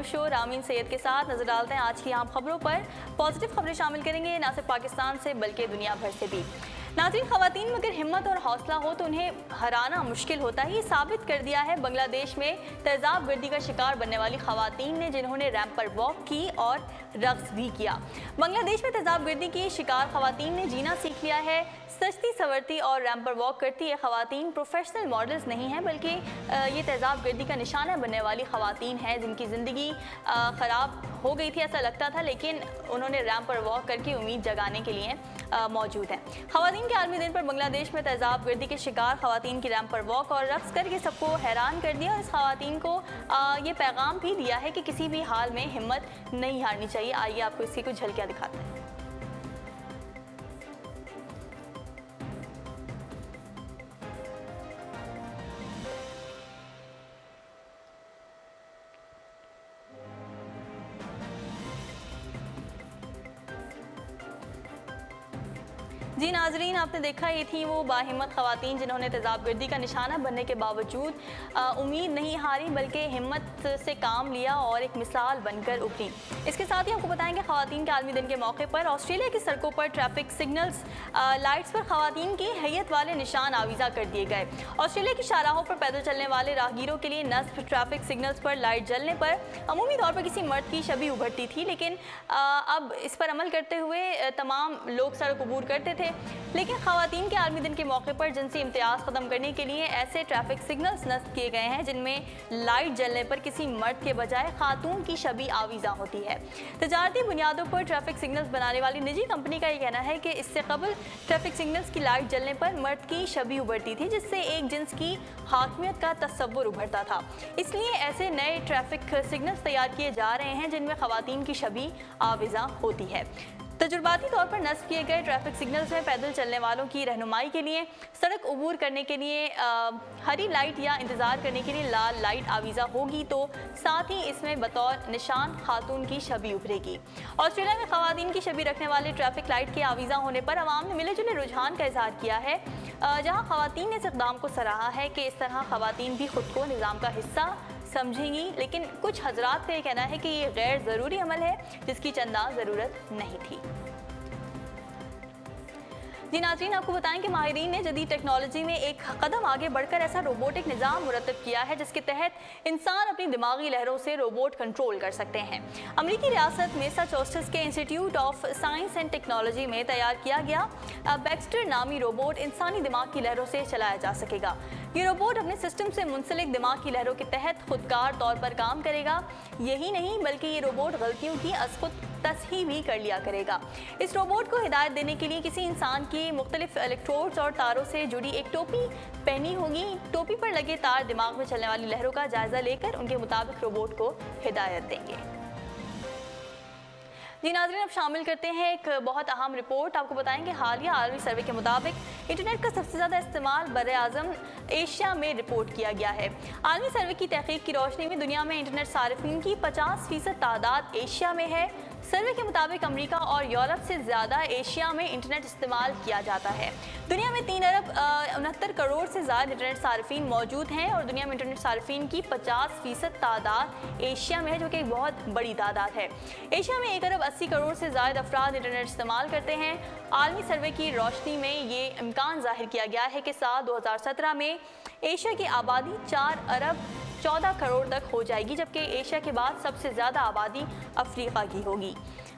Show Ramin Syed के साथ नजर डालते हैं आज की अहम खबरों पर। पॉजिटिव खबरें शामिल करेंगे न सिर्फ पाकिस्तान से बल्कि दुनिया भर से भी। नाज़रीन, खवातीन में अगर हिम्मत और हौसला हो तो उन्हें हराना मुश्किल होता है। ये साबित कर दिया है बांग्लादेश में तेजाब गर्दी का शिकार बनने वाली खवातीन ने, जिन्होंने रैंप पर वॉक की और रक्स भी किया। बांग्लादेश में तेजाब गर्दी की शिकार खवातीन ने जीना सीख लिया है। सजती संवरती और रैंप पर वॉक करती ये खवातीन प्रोफेशनल मॉडल्स नहीं हैं, बल्कि ये तेजाब गर्दी का निशाना बनने वाली खवातीन हैं जिनकी ज़िंदगी ख़राब हो गई थी ऐसा लगता था, लेकिन उन्होंने रैंप पर वॉक करके उम्मीद जगाने के लिए मौजूद हैं। खवातीन के आलमी दिन पर बांग्लादेश में तेजाब गर्दी के शिकार खवातीन की रैंप पर वॉक और रक्स करके सबको हैरान कर दिया और इस खवातीन को ये पैगाम भी दिया है कि किसी भी हाल में हिम्मत नहीं हारनी चाहिए। आइए आपको इसकी कुछ झलकियाँ दिखाते हैं। जी नाजरीन, आपने देखा ये थी वो बाहिम्मत खवातीन जिन्होंने तेजाब गर्दी का निशाना बनने के बावजूद उम्मीद नहीं हारी बल्कि हिम्मत से काम लिया और एक मिसाल बनकर उभरी। इसके साथ ही आपको बताएंगे खवातीन के आलमी दिन के मौके पर ऑस्ट्रेलिया की सड़कों पर ट्रैफिक सिग्नल्स लाइट्स पर खवातीन की हैयत वाले निशान आवीज़ा कर दिए गए। ऑस्ट्रेलिया की शाहराहों पर पैदल चलने वाले राहगीरों के लिए नस्ब ट्रैफिक सिग्नल्स पर लाइट जलने पर अमूमी तौर पर किसी मर्द की छवि उभरती थी, लेकिन अब इस पर अमल करते हुए तमाम लोग सड़क अबूर करते थे। लेकिन खवातीन के आलमी दिन के मौके पर जिनसी इम्तियाज़ ख़त्म करने के लिए ऐसे ट्रैफिक सिग्नल्स नस्ब किए गए हैं जिनमें लाइट जलने पर किसी मर्द के बजाय खातून की छवि आवीज़ा होती है। तजारती बुनियादों पर ट्रैफिक सिग्नल्स बनाने वाली निजी कंपनी का ये कहना है कि इससे कबल ट्रैफिक सिग्नल्स की लाइट जलने पर मर्द की छवि उभरती थी, जिससे एक जिन्स की हाकमियत का तस्वुर उभरता था। इसलिए ऐसे नए ट्रैफिक सिग्नल्स तैयार किए जा रहे हैं जिनमें खवातीन की छवि आवीज़ा होती है। तजुर्बाती तौर पर नस्ब किए गए ट्रैफिक सिग्नल्स में पैदल चलने वालों की रहनुमाई के लिए, सड़क अबूर करने के लिए हरी लाइट या इंतज़ार करने के लिए लाल लाइट आवीज़ा होगी, तो साथ ही इसमें बतौर निशान खातून की छवि उभरेगी। ऑस्ट्रेलिया में खवातीन की छवि रखने वाले ट्रैफिक लाइट के आवीज़ा होने पर अवाम ने मिले जुले रुझान का इजहार किया है, जहाँ खवातीन ने इस इक़दाम को सराहा है कि इस तरह खवातीन भी खुद को निज़ाम का हिस्सा समझेंगी। लेकिन कुछ हजरात का ये कहना है कि ये गैर ज़रूरी अमल है जिसकी चंदा ज़रूरत नहीं थी। जी नाज़रीन, आपको बताएं कि माहिरीन ने जदीद टेक्नोलॉजी में एक कदम आगे बढ़कर ऐसा रोबोटिक निज़ाम मुरतब किया है जिसके तहत इंसान अपनी दिमागी लहरों से रोबोट कंट्रोल कर सकते हैं। अमरीकी रियासत मैसाचुसेट्स के institute of science and technology में तैयार किया गया बैक्स्टर नामी रोबोट इंसानी दिमाग की लहरों से चलाया जा सकेगा। ये रोबोट अपने सिस्टम से मुंसलिक दिमाग की लहरों के तहत खुदकार तौर पर काम करेगा। यही नहीं बल्कि ये रोबोट गलतियों की अज़खुद तसहीह भी कर लिया करेगा। इस रोबोट को हिदायत देने के लिए किसी इंसान की मुख्तलिफ इलेक्ट्रोड्स और तारों से जुड़ी एक टोपी पहनी होगी। टोपी पर लगे तार दिमाग में चलने वाली लहरों का जायजा लेकर उनके मुताबिक रोबोट को हिदायत देंगे। जी नाज़रीन, अब शामिल करते हैं एक बहुत अहम रिपोर्ट। आपको बताएंगे हालिया आलमी सर्वे के मुताबिक इंटरनेट का सबसे ज़्यादा इस्तेमाल बर-ए-आज़म एशिया में रिपोर्ट किया गया है। आलमी सर्वे की तहकीक की रोशनी में दुनिया में इंटरनेट सारिफिन की 50% तादाद एशिया में है। सर्वे के मुताबिक अमेरिका और यूरोप से ज़्यादा एशिया में इंटरनेट इस्तेमाल किया जाता है। दुनिया में 3 अरब 69 करोड़ से ज़्यादा इंटरनेट सारिफिन मौजूद हैं और दुनिया में इंटरनेट सारिफिन की 50% तादाद एशिया में है, जो कि एक बहुत बड़ी तादाद है। एशिया में 1 अरब 80 करोड़ से ज़्यादा अफराद इंटरनेट इस्तेमाल करते हैं। आलमी सर्वे की रोशनी में ये इम्कान जाहिर किया गया है कि साल 2017 में एशिया की आबादी 4 अरब 14 करोड़ तक हो जाएगी, जबकि एशिया के बाद सबसे ज़्यादा आबादी अफ्रीका की होगी।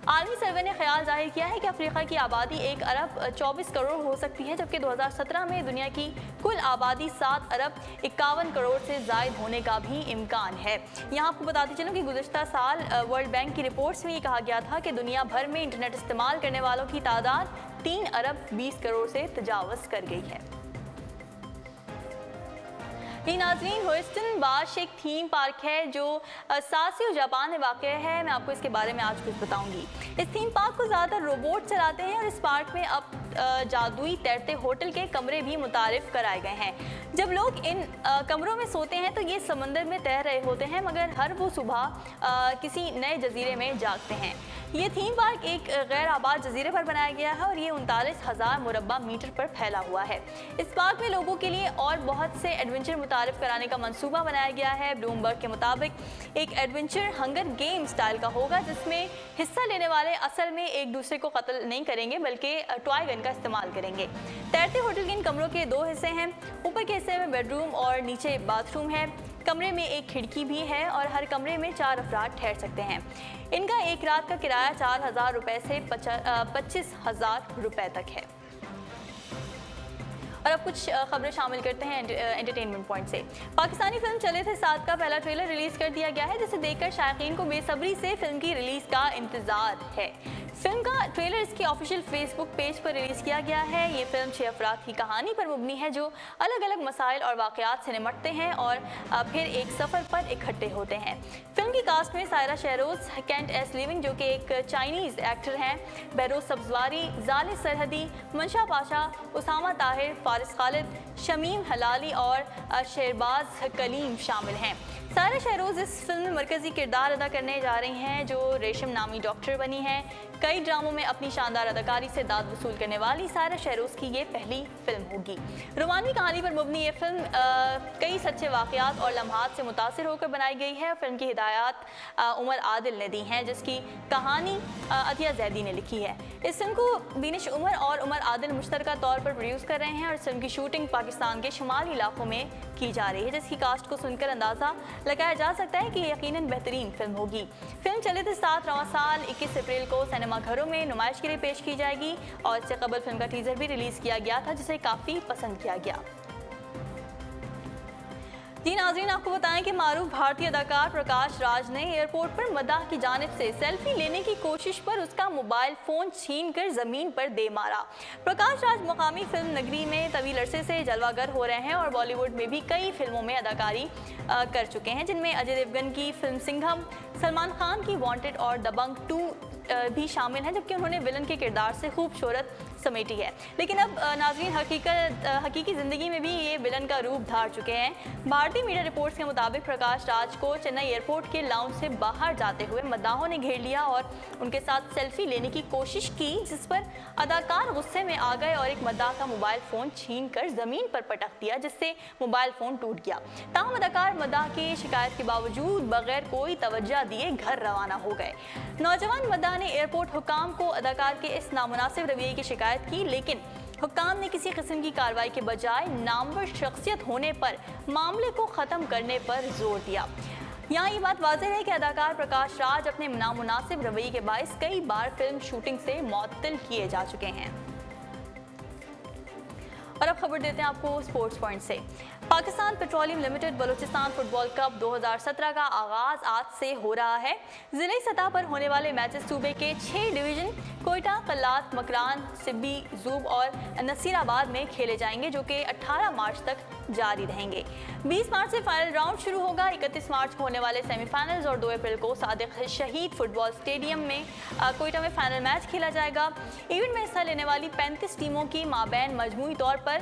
आलमी सर्वे ने ख्याल जाहिर किया है कि अफ्रीका की आबादी 1 अरब 24 करोड़ हो सकती है, जबकि 2017 में दुनिया की कुल आबादी 7 अरब 51 करोड़ से ज़ायद होने का भी इम्कान है। यहाँ आपको बताते चलूँ कि गुज़श्ता साल वर्ल्ड बैंक की रिपोर्ट्स में ये कहा गया था कि दुनिया भर में इंटरनेट इस्तेमाल करने वालों की तादाद 3 अरब 20 करोड़ से तजावज़ कर गई है। नाज़रीन, ह्यूस्टन बाश एक थीम पार्क है जो सासियो जापान में वाक़ है। मैं आपको इसके बारे में आज कुछ बताऊंगी। इस थीम पार्क को ज़्यादातर रोबोट चलाते हैं और इस पार्क में अब जादुई तैरते होटल के कमरे भी मुतारिफ कराए गए हैं। जब लोग इन कमरों में सोते हैं तो ये समंदर में तैर रहे होते हैं, मगर हर वो सुबह किसी नए जजीरे में जागते हैं। ये थीम पार्क एक गैर आबाद जजीरे पर बनाया गया है और ये 39,000 मुरब्बा मीटर पर फैला हुआ है। इस पार्क में लोगों के लिए और बहुत से एडवेंचर मुतारिफ कराने का मंसूबा बनाया गया है। ब्लूमबर्ग के मुताबिक एक एडवेंचर हंगर गेम स्टाइल का होगा, जिसमें हिस्सा लेने वाले असल में एक दूसरे को कत्ल नहीं करेंगे बल्कि टॉय गन का इस्तेमाल करेंगे। तैरते होटल के इन कमरों के 2 हिस्से हैं। ऊपर के हिस्से में बेडरूम और नीचे बाथरूम है। कमरे में एक खिड़की भी है और हर कमरे में 4 अफराद ठहर सकते हैं। इनका एक रात का किराया 4,000 रुपये से 25,000 रुपये तक है। और अब कुछ खबरें शामिल करते हैं एंटरटेनमेंट पॉइंट से। पाकिस्तानी फिल्म चले थे 7 का पहला ट्रेलर रिलीज कर दिया गया है, जिसे देखकर शायकीन को बेसब्री से फिल्म की रिलीज का इंतजार है। फिल्म का ट्रेलर इसके ऑफिशियल फेसबुक पेज पर रिलीज किया गया है। ये फिल्म 6 अफराद की कहानी पर मुबनी है जो अलग अलग मसाइल और वाक़यात से निमटते हैं और फिर एक सफ़र पर इकट्ठे होते हैं। फिल्म की कास्ट में Saira Shahroz, Kent S living जो कि एक चाइनीज़ एक्टर हैं, बहरोज सब्जवारी, जाले सरहदी, मंशा पाशा, उसामा ताहिर, फारिस खालिद, शमीम हलाली और शहबाज कलीम शामिल हैं। सायरा शहरोज इस फिल्म में मरकजी किरदार अदा करने जा रही हैं, जो रेशम नामी डॉक्टर बनी हैं। कई ड्रामों में अपनी शानदार अदाकारी से दाद वसूल करने वाली सायरा शहरोज की ये पहली फिल्म होगी। रोमानी कहानी पर मुबनी ये फिल्म कई सच्चे वाक़यात और लम्हात से मुतासिर होकर बनाई गई है। फिल्म की हिदायत उमर आदिल ने दी हैं, जिसकी कहानी अतिया जैदी ने लिखी है। इस फिल्म को बीनिश उमर और उमर आदिल मुश्तरका तौर पर प्रोड्यूस कर रहे हैं और इस फिल्म की शूटिंग पाकिस्तान के शुमाली इलाकों में की जा रही है, जिसकी कास्ट को सुनकर अंदाज़ा लगाया जा सकता है कि ये यकीनन बेहतरीन फिल्म होगी। फिल्म चले थे 7 रवां साल 21 अप्रैल को सिनेमा घरों में नुमाइश के लिए पेश की जाएगी और इससे कबल फिल्म का टीजर भी रिलीज किया गया था, जिसे काफ़ी पसंद किया गया। जी नाज़रीन, आपको बताएं कि मारूफ भारतीय अदाकार प्रकाश राज ने एयरपोर्ट पर मदाह की जानिब से सेल्फी लेने की कोशिश पर उसका मोबाइल फ़ोन छीनकर ज़मीन पर दे मारा। प्रकाश राज मुकामी फिल्म नगरी में तवील अरसे से जलवागर हो रहे हैं और बॉलीवुड में भी कई फिल्मों में अदाकारी कर चुके हैं, जिनमें अजय देवगन की फिल्म सिंघम, सलमान खान की वांटेड और दबंग 2 भी शामिल हैं, जबकि उन्होंने विलन के किरदार से खूब शोहरत समेटी है। लेकिन अब नाज़रीन हकीकी ज़िंदगी में भी ये विलन का रूप धार चुके हैं। भारतीय मीडिया रिपोर्ट्स के मुताबिक प्रकाश राज को चेन्नई एयरपोर्ट के लाउंज से बाहर जाते हुए मद्दाहों ने घेर लिया और उनके साथ सेल्फी लेने की कोशिश की, जिस पर अदाकार गुस्से में आ गए और एक मद्दाह का मोबाइल फ़ोन छीन कर ज़मीन पर पटक दिया, जिससे मोबाइल फ़ोन टूट गया। ताहम अदाकार मद्दाह की शिकायत के बावजूद बगैर कोई तवज्जो दिए घर रवाना हो गए। नौजवान मद्दाह ने एयरपोर्ट हुकाम को अदाकार के इस नामुनासिब रवैये की शिकायत की, लेकिन हुकाम ने किसी किस्म की कार्रवाई के बजाय नामवर शख्सियत होने पर मामले को ख़त्म करने पर जोर दिया। यहाँ ये बात वाज़ेह है कि अदाकार प्रकाश राज अपने नामुनासिब रवैये के बायस कई बार फिल्म शूटिंग से मुअत्तल किए जा चुके हैं। और अब खबर देते हैं आपको स्पोर्ट्स पॉइंट से। Pakistan petroleum limited Balochistan football cup 2017 का आगाज आज से हो रहा है। जिले सतह पर होने वाले मैचेस सूबे के 6 डिवीजन कोयटा, कल्लात, मकरान, सिब्बी, जूब और नसीराबाद में खेले जाएंगे, जो कि 18 मार्च तक जारी रहेंगे। 20 मार्च से फाइनल राउंड शुरू होगा। 31 मार्च को होने वाले सेमीफाइनल्स और 2 अप्रैल को सादिक शहीद फुटबॉल स्टेडियम में कोयटा में फाइनल मैच खेला जाएगा। इवेंट में हिस्सा लेने वाली 35 टीमों की माबैन मजमूई तौर पर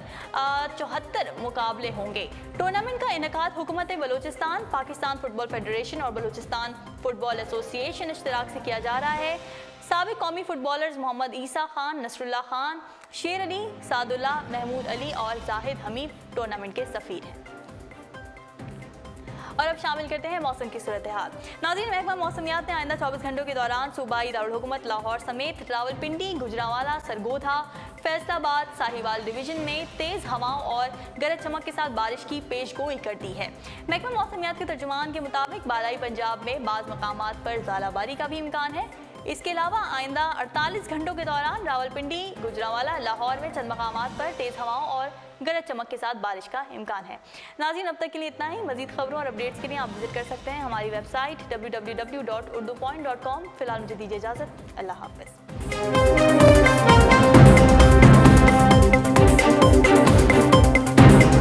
74 मुकाबले होंगे। टूर्नामेंट का इनेकाद हुकूमत बलूचिस्तान, पाकिस्तान फुटबॉल फेडरेशन और बलूचिस्तान फुटबॉल एसोसिएशन इश्तराक से किया जा रहा है। साबिक कौमी फुटबॉलर्स मोहम्मद ईसा खान, नसरुल्लाह खान, शेर अली, सादुल्लाह, महमूद अली और जाहिद हमीद टूर्नामेंट के सफीर हैं। और अब शामिल करते हैं मौसम की सूरत हाल। नाज़रीन, महकमा मौसमियात ने आइंदा 24 घंटों के दौरान सूबाई दारुल-हुकूमत लाहौर समेत रावलपिंडी, गुजरांवाला, सरगोधा, फैसलाबाद, साहिवाल डिवीजन में तेज़ हवाओं और गरज चमक के साथ बारिश की पेशगोई कर दी है। महकमा मौसमियात के तर्जुमान के मुताबिक बालाई पंजाब में बाज़ मकामात पर ज़ालाबारी का भी इम्कान है। इसके अलावा आइंदा 48 घंटों के दौरान रावलपिंडी, गुजरांवाला, लाहौर में चंद मकामात पर तेज़ हवाओं और गरज चमक के साथ बारिश का इम्कान है। नाज़रीन, अब तक के लिए इतना ही। मज़ीद खबरों और अपडेट्स के लिए आप विजिट कर सकते हैं हमारी वेबसाइट www.urdupoint.com। फिलहाल मुझे दीजिए इजाज़त। अल्लाह हाफ़िज़।